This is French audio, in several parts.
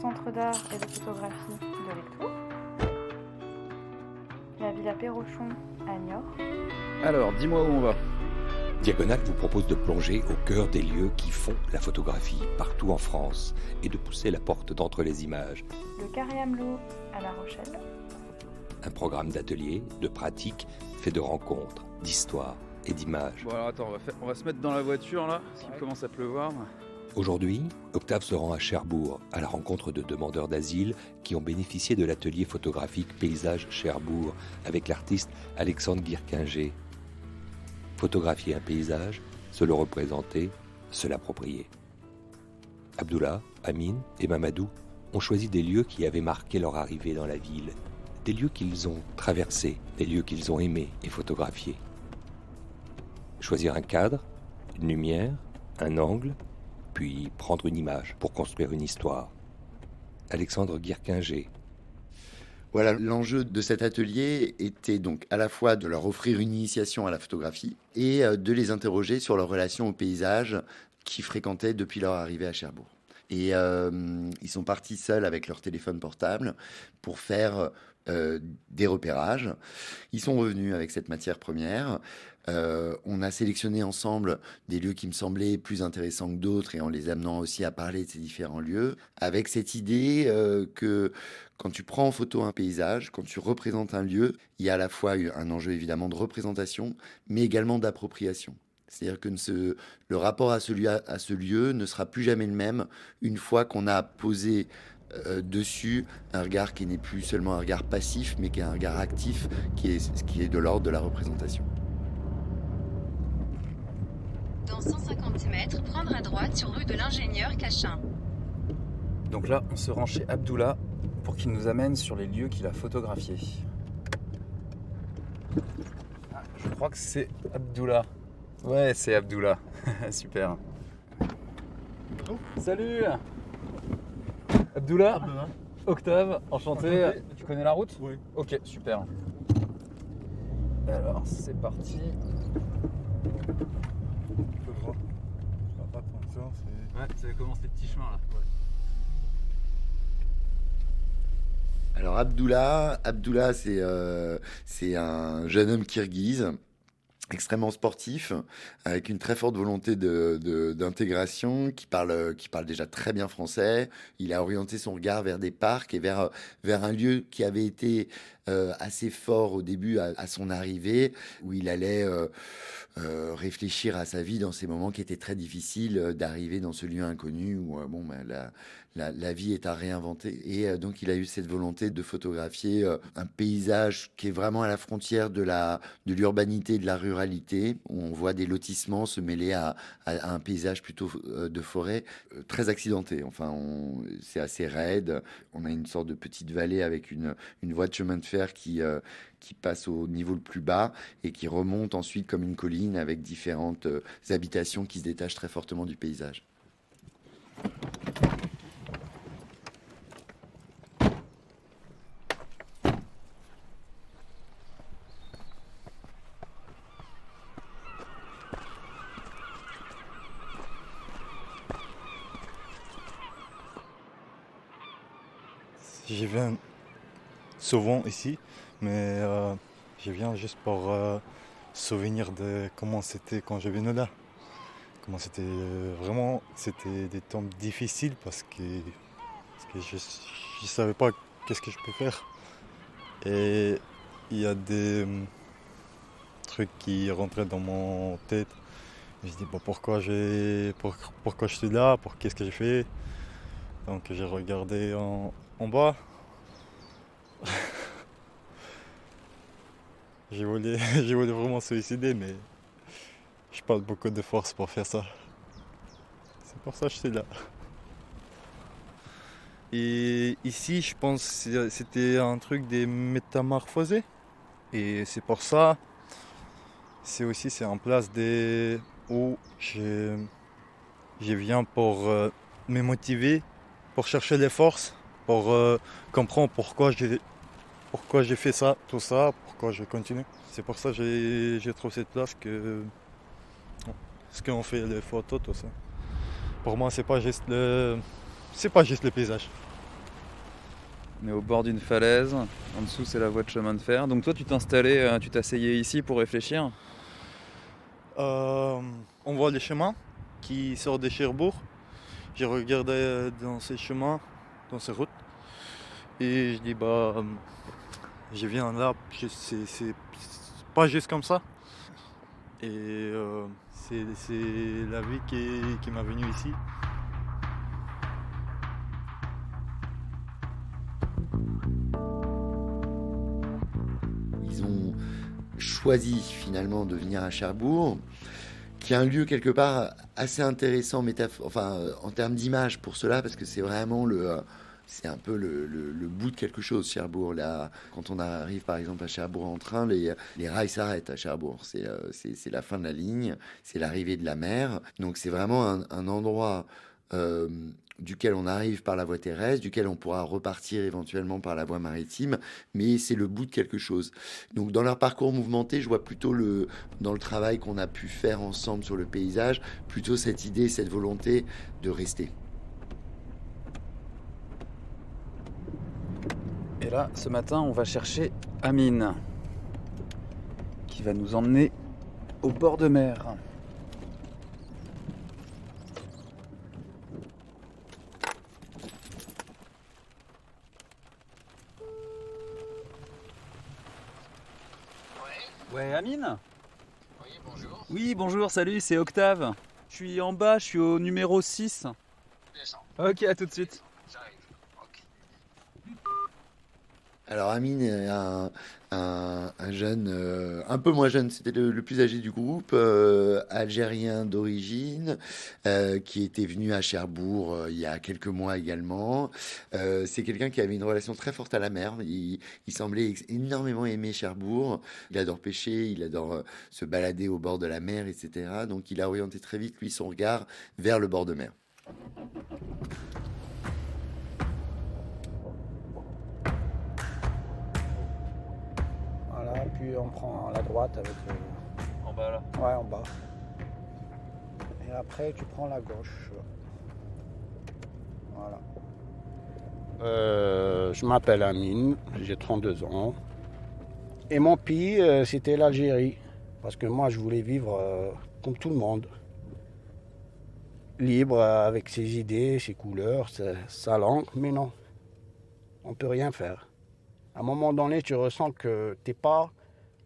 centre d'art et de photographie de Lectoure, la Villa Perrochon à Niort. Alors, dis-moi où on va. Diagonale vous propose de plonger au cœur des lieux qui font la photographie partout en France et de pousser la porte d'entre les images. Le Carré Amelot à La Rochelle. Un programme d'ateliers, de pratiques, fait de rencontres, d'histoires et d'images. Bon alors attends, on va se mettre dans la voiture là, parce qu'il commence à pleuvoir. Aujourd'hui, Octave se rend à Cherbourg, à la rencontre de demandeurs d'asile qui ont bénéficié de l'atelier photographique Paysage Cherbourg avec l'artiste Alexandre Guirquinger. Photographier un paysage, se le représenter, se l'approprier. Abdullah, Amine et Mamadou ont choisi des lieux qui avaient marqué leur arrivée dans la ville, des lieux qu'ils ont traversés, des lieux qu'ils ont aimés et photographiés. Choisir un cadre, une lumière, un angle, puis prendre une image pour construire une histoire. Alexandre Guirquinger. Voilà, l'enjeu de cet atelier était donc à la fois de leur offrir une initiation à la photographie et de les interroger sur leur relation au paysage qu'ils fréquentaient depuis leur arrivée à Cherbourg. Et ils sont partis seuls avec leur téléphone portable pour faire des repérages. Ils sont revenus avec cette matière première. On a sélectionné ensemble des lieux qui me semblaient plus intéressants que d'autres et en les amenant aussi à parler de ces différents lieux, avec cette idée que quand tu prends en photo un paysage, quand tu représentes un lieu, il y a à la fois un enjeu évidemment de représentation, mais également d'appropriation. C'est-à-dire que le rapport à ce lieu ne sera plus jamais le même une fois qu'on a posé dessus un regard qui n'est plus seulement un regard passif, mais qui est un regard actif, qui est de l'ordre de la représentation. Dans 150 mètres, prendre à droite sur rue de l'Ingénieur Cachin. Donc là, on se rend chez Abdullah pour qu'il nous amène sur les lieux qu'il a photographiés. Ah, je crois que c'est Abdullah. Ouais, c'est Abdullah. Super. Oh. Salut Abdullah. Octave, enchanté. Tu connais la route? Oui. Ok, super. Alors, c'est parti. Tout droit. Attention, c'est... Ouais, ça commence les petits chemins là. Ouais. Alors Abdullah, c'est un jeune homme kirghize, extrêmement sportif, avec une très forte volonté d'intégration, qui parle déjà très bien français. Il a orienté son regard vers des parcs et vers un lieu qui avait été assez fort au début à son arrivée, où il allait réfléchir à sa vie dans ces moments qui étaient très difficiles, d'arriver dans ce lieu inconnu où la vie est à réinventer. Et donc il a eu cette volonté de photographier un paysage qui est vraiment à la frontière de l'urbanité et de la ruralité, où on voit des lotissements se mêler à un paysage plutôt de forêt, très accidenté. Enfin, c'est assez raide. On a une sorte de petite vallée avec une voie de chemin de fer qui passe au niveau le plus bas et qui remonte ensuite comme une colline avec différentes habitations qui se détachent très fortement du paysage. Je viens souvent ici, mais je viens juste pour souvenir de comment c'était quand je venais là. Comment c'était c'était des temps difficiles parce que je ne savais pas qu'est-ce que je peux faire. Et il y a des trucs qui rentraient dans mon tête. Je dis pourquoi je suis là, qu'est-ce que j'ai fait. Donc j'ai regardé en bas. J'ai voulu vraiment suicider, mais je parle beaucoup de force pour faire ça. C'est pour ça que je suis là. Et ici, je pense que c'était un truc des métamorphosés. Et c'est pour ça, c'est en place où je viens pour me motiver, pour chercher les forces, pour comprendre pourquoi j'ai fait ça, tout ça, pourquoi je continue. C'est pour ça que j'ai trouvé cette place ce qu'on fait les photos, tout ça. Pour moi, c'est pas juste le paysage. On est au bord d'une falaise. En dessous, c'est la voie de chemin de fer. Donc toi, tu t'asseyais ici pour réfléchir? On voit les chemins qui sortent de Cherbourg. J'ai regardé dans ces chemins, dans ces routes. Et je dis, je viens là, c'est pas juste comme ça. Et c'est la vie qui m'a venu ici. Ils ont choisi finalement de venir à Cherbourg, qui est un lieu quelque part assez intéressant en termes d'image pour cela, parce que c'est vraiment c'est un peu le bout de quelque chose, Cherbourg. Là, quand on arrive par exemple à Cherbourg en train, les rails s'arrêtent à Cherbourg. C'est la fin de la ligne, c'est l'arrivée de la mer. Donc c'est vraiment un endroit duquel on arrive par la voie terrestre, duquel on pourra repartir éventuellement par la voie maritime, mais c'est le bout de quelque chose. Donc dans leur parcours mouvementé, je vois plutôt dans le travail qu'on a pu faire ensemble sur le paysage, plutôt cette idée, cette volonté de rester. Et là, ce matin, on va chercher Amine, qui va nous emmener au bord de mer. Ouais, Amine? Oui, bonjour. Oui, bonjour, salut, c'est Octave. Je suis en bas, je suis au numéro 6. Descends, Ok, à tout de suite. j'arrive. Ok. Alors Amine est un jeune, un peu moins jeune, c'était le plus âgé du groupe, algérien d'origine, qui était venu à Cherbourg il y a quelques mois également. C'est quelqu'un qui avait une relation très forte à la mer. Il semblait énormément aimer Cherbourg. Il adore pêcher, il adore se balader au bord de la mer, etc. Donc il a orienté très vite, lui, son regard vers le bord de mer. Voilà, puis on prend la droite avec En bas là. ouais, en bas. Et après, tu prends la gauche. Voilà. Je m'appelle Amine, j'ai 32 ans. Et mon pays, c'était l'Algérie. Parce que moi, je voulais vivre comme tout le monde. Libre, avec ses idées, ses couleurs, sa langue. Mais non, on ne peut rien faire. À un moment donné, tu ressens que tu n'es pas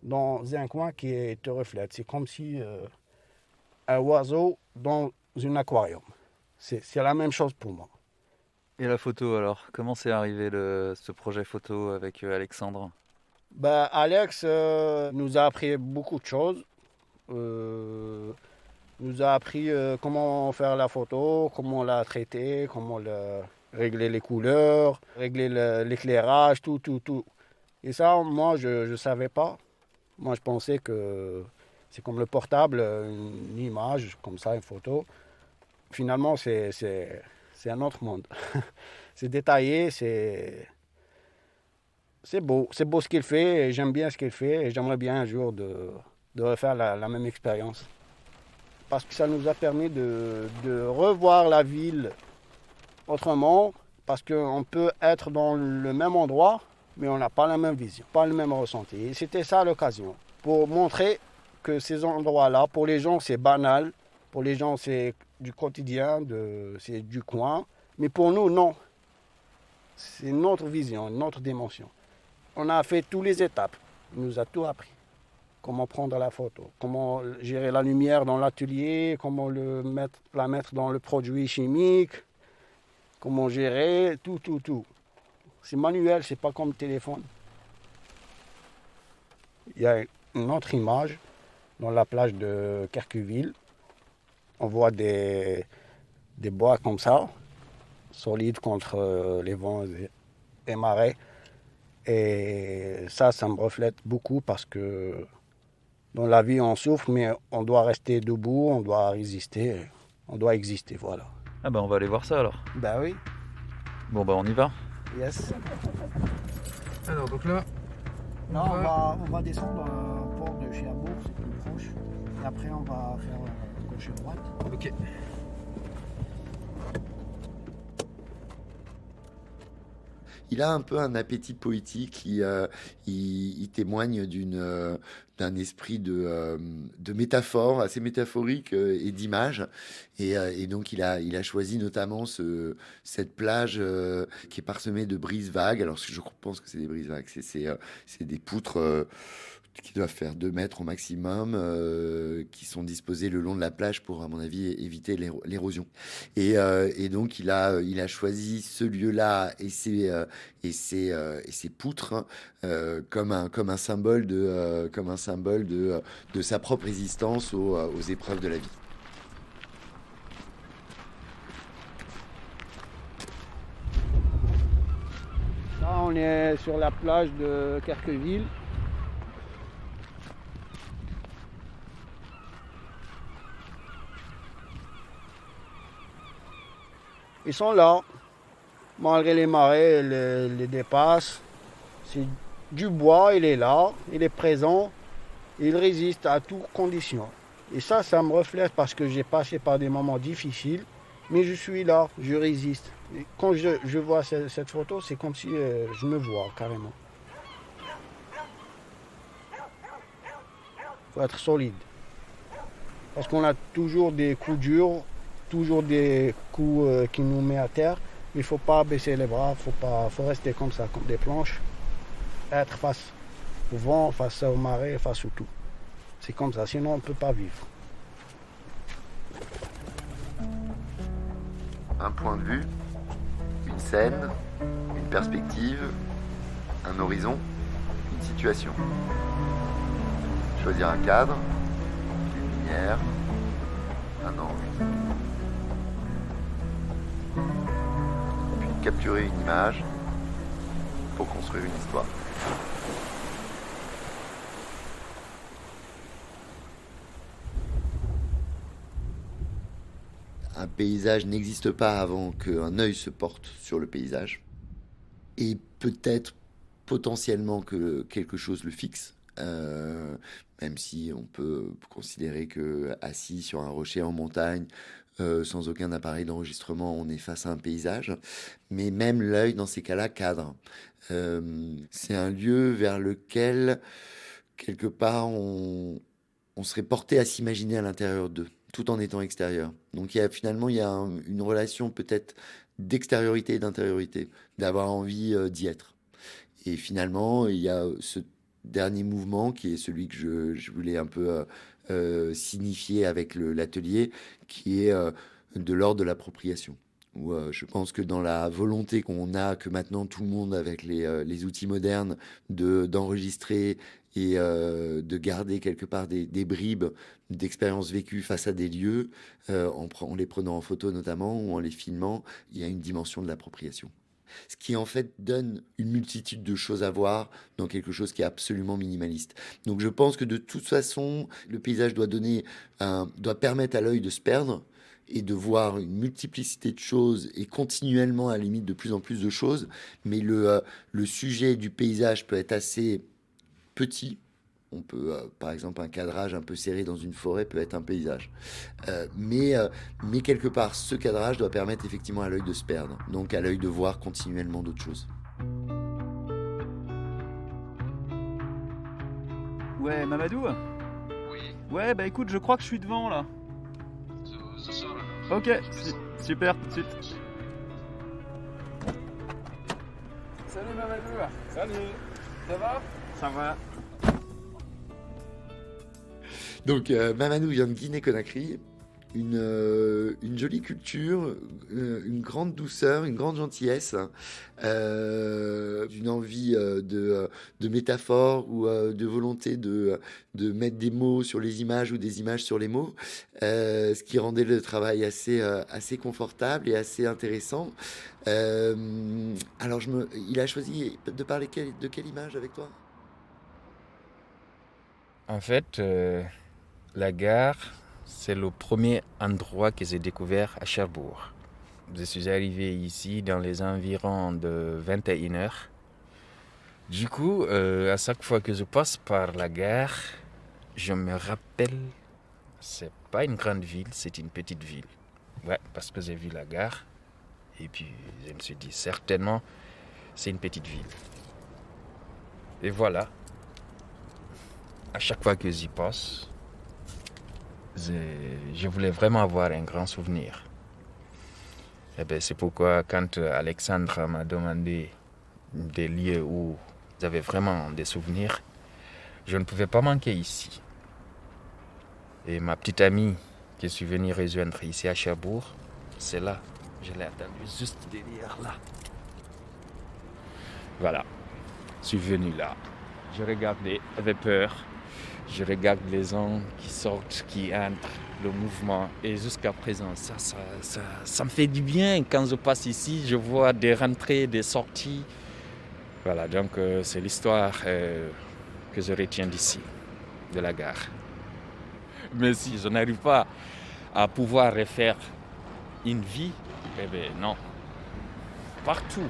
dans un coin qui te reflète. C'est comme si un oiseau dans un aquarium. C'est la même chose pour moi. Et la photo alors? Comment c'est arrivé ce projet photo avec Alexandre? Alex nous a appris beaucoup de choses. Nous a appris comment faire la photo, comment la traiter, comment régler les couleurs, régler l'éclairage, tout. Et ça, moi, je ne savais pas. Moi, je pensais que c'est comme le portable, une image, comme ça, une photo. Finalement, c'est un autre monde. C'est détaillé, c'est beau. C'est beau ce qu'il fait, et j'aime bien ce qu'il fait, et j'aimerais bien un jour de refaire la même expérience. Parce que ça nous a permis de revoir la ville autrement, parce qu'on peut être dans le même endroit, mais on n'a pas la même vision, pas le même ressenti. Et c'était ça l'occasion, pour montrer que ces endroits-là, pour les gens, c'est banal, pour les gens, c'est du quotidien, c'est du coin, mais pour nous, non. C'est une autre vision, une autre dimension. On a fait toutes les étapes, il nous a tout appris. Comment prendre la photo, comment gérer la lumière dans l'atelier, comment la mettre dans le produit chimique, comment gérer, tout. C'est manuel, c'est pas comme téléphone. Il y a une autre image dans la plage de Kerkuville. On voit des bois comme ça, solides contre les vents et marées. Et ça me reflète beaucoup parce que dans la vie, on souffre, mais on doit rester debout, on doit résister, on doit exister, voilà. Ah on va aller voir ça alors. Oui. Bon on y va. Yes. Alors donc là, Non, on va descendre au port de Cherbourg, c'est plus proche. Et après, on va faire gauche et droite. ok. il a un peu un appétit poétique. Il témoigne d'un esprit de métaphore assez métaphorique et d'image. Et donc il a choisi notamment cette plage qui est parsemée de brises vagues. Alors je pense que c'est des brises vagues, c'est des poutres qui doivent faire 2 mètres au maximum, qui sont disposées le long de la plage pour, à mon avis, éviter l'érosion. Et donc il a choisi ce lieu-là et ces poutres comme un symbole de sa propre résistance aux épreuves de la vie. Là, on est sur la plage de Kerqueville. Ils sont là, malgré les marées, les dépasses. C'est du bois, il est là, il est présent, il résiste à toutes conditions. Et ça me reflète parce que j'ai passé par des moments difficiles, mais je suis là, je résiste. Et quand je vois cette photo, c'est comme si je me vois carrément. Il faut être solide. Parce qu'on a toujours des coups durs, toujours des coups qui nous mettent à terre. Il ne faut pas baisser les bras, faut rester comme ça, comme des planches. Être face au vent, face aux marées, face au tout. C'est comme ça, sinon on ne peut pas vivre. Un point de vue, une scène, une perspective, un horizon, une situation. Choisir un cadre, une lumière, un angle. Puis capturer une image pour construire une histoire. Un paysage n'existe pas avant qu'un œil se porte sur le paysage. Et peut-être potentiellement que quelque chose le fixe. Même si on peut considérer que assis sur un rocher en montagne, sans aucun appareil d'enregistrement, on est face à un paysage. Mais même l'œil, dans ces cas-là, cadre. C'est un lieu vers lequel, quelque part, on serait porté à s'imaginer à l'intérieur d'eux, tout en étant extérieur. Donc il y a une relation peut-être d'extériorité et d'intériorité, d'avoir envie d'y être. Et finalement, il y a ce dernier mouvement qui est celui que je voulais un peu signifier avec l'atelier, qui est de l'ordre de l'appropriation. Où je pense que dans la volonté qu'on a, que maintenant tout le monde avec les outils modernes d'enregistrer et de garder quelque part des bribes d'expériences vécues face à des lieux, en les prenant en photo notamment ou en les filmant, il y a une dimension de l'appropriation. Ce qui en fait donne une multitude de choses à voir dans quelque chose qui est absolument minimaliste. Donc je pense que de toute façon, le paysage doit permettre à l'œil de se perdre et de voir une multiplicité de choses et continuellement à la limite de plus en plus de choses. Mais le sujet du paysage peut être assez petit. On peut, par exemple, un cadrage un peu serré dans une forêt peut être un paysage. Mais quelque part, ce cadrage doit permettre effectivement à l'œil de se perdre. Donc à l'œil de voir continuellement d'autres choses. Ouais, Mamadou ? Oui, Ouais, bah écoute, je crois que je suis devant là. ce soir, alors. Ok, super, tout de suite. Salut Mamadou. Salut. Ça va ? Ça va? Donc Mamadou vient de Guinée-Conakry, une jolie culture, une grande douceur, une grande gentillesse, une envie de métaphore ou de volonté de mettre des mots sur les images ou des images sur les mots, ce qui rendait le travail assez confortable et assez intéressant. Alors il a choisi de parler de quelle image avec toi ? En fait, la gare, c'est le premier endroit que j'ai découvert à Cherbourg. Je suis arrivé ici dans les environs de 21h. Du coup, à chaque fois que je passe par la gare, je me rappelle, c'est pas une grande ville, c'est une petite ville. Ouais, parce que j'ai vu la gare et puis je me suis dit certainement, c'est une petite ville. Et voilà, à chaque fois que j'y passe, je voulais vraiment avoir un grand souvenir. Et bien, c'est pourquoi quand Alexandre m'a demandé des lieux où j'avais vraiment des souvenirs, je ne pouvais pas manquer ici. Et ma petite amie que je suis venu rejoindre ici à Cherbourg, c'est là. Je l'ai attendue juste derrière là. Voilà, je suis venu là. Je regardais avec peur. Je regarde les gens qui sortent, qui entrent, le mouvement. Et jusqu'à présent, ça me fait du bien. Quand je passe ici, je vois des rentrées, des sorties. Voilà, donc c'est l'histoire que je retiens d'ici, de la gare. Mais si je n'arrive pas à pouvoir refaire une vie, eh bien non. Partout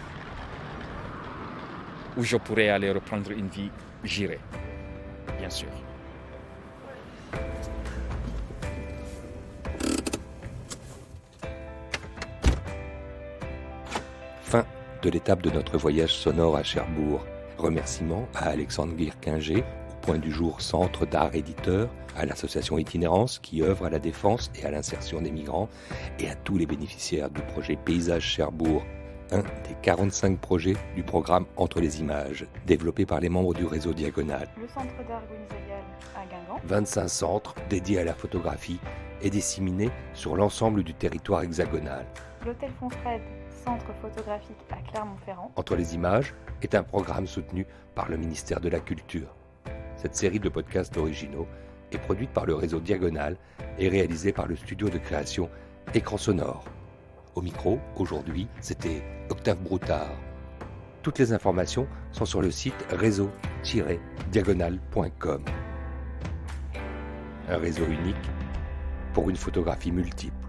où je pourrais aller reprendre une vie, j'irai, bien sûr. Fin de l'étape de notre voyage sonore à Cherbourg. Remerciements à Alexandre Guirquinger, au Point du Jour Centre d'Art Éditeur, à l'association Itinérance qui œuvre à la défense et à l'insertion des migrants, et à tous les bénéficiaires du projet Paysage Cherbourg, un des 45 projets du programme Entre les images, développé par les membres du réseau Diagonal. Le centre d'art Gonzagal à Guingamp. 25 centres dédiés à la photographie et disséminés sur l'ensemble du territoire hexagonal. L'hôtel Fonfred, centre photographique à Clermont-Ferrand. Entre les images est un programme soutenu par le ministère de la Culture. Cette série de podcasts originaux est produite par le réseau Diagonal et réalisée par le studio de création Écran Sonore. Au micro, aujourd'hui, c'était Octave Broutard. Toutes les informations sont sur le site réseau-diagonal.com. Un réseau unique pour une photographie multiple.